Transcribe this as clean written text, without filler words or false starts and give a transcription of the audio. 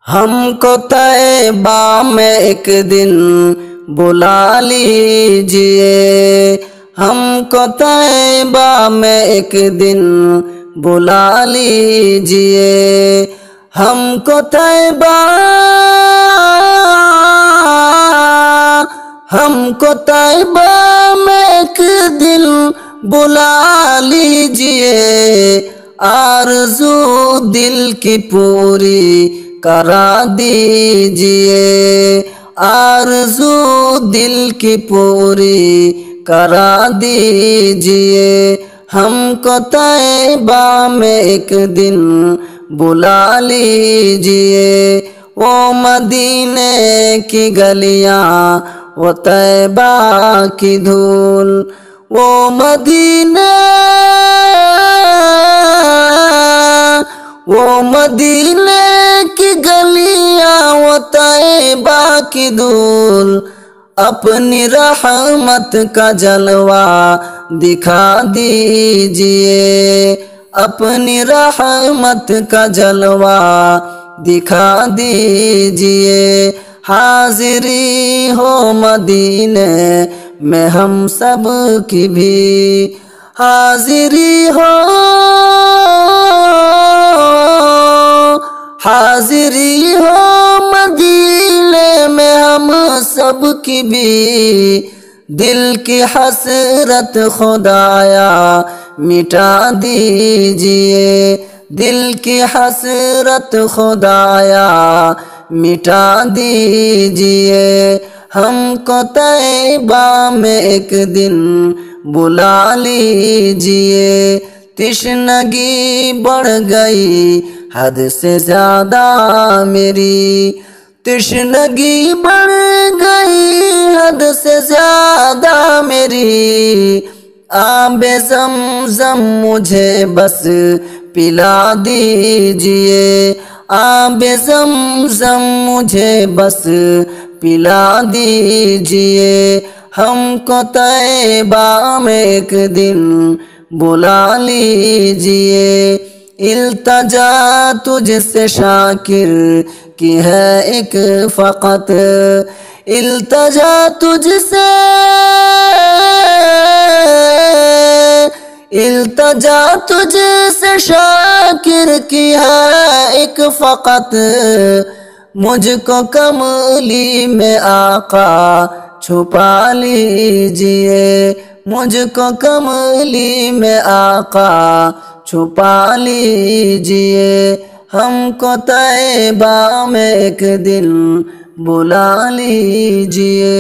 हमको तैबा में एक दिन बुला लीजिए, हमको तैबा में एक दिन बुला लीजिए, हमको तैबा में एक दिन बुला लीजिए। आरज़ू दिल की पूरी करा दीजिए, आरज़ू दिल की पूरी करा दीजिए। हमको तैबा में एक दिन बुला लीजिए। वो मदीने की गलियां, वो तैबा की धूल, वो मदीने की गलियां, वो तैबा की धूल। अपनी रहमत का जलवा दिखा दीजिए, अपनी रहमत का जलवा दिखा दीजिए। हाज़िरी हो मदीने में हम सब की भी, हाज़िरी हो, हाज़िरी हो मदीने में हम सब की भी। दिल की हसरत खुदाया मिटा दीजिए, दिल की हसरत खुदाया मिटा दीजिए। हमको तैबा में एक दिन बुला लीजिए। तिश्नगी बढ़ गई हद से ज्यादा मेरी, तिश्नगी बढ़ गई हद से ज्यादा मेरी। आबे ज़मज़म मुझे बस पिला दीजिए, आबे ज़मज़म मुझे बस पिला दीजिए। हमको तैबा में एक दिन बुला लीजिए। इल्तजा तुझसे शाकिर की है एक फ़क़त, इल्तजा तुझसे, इल्तजा तुझसे शाकिर की है एक फ़क़त। मुझको कमली में आका छुपा लीजिए, मुझको कमली में आका छुपा लीजिए। हमको तैबा में एक दिन बुला लीजिए।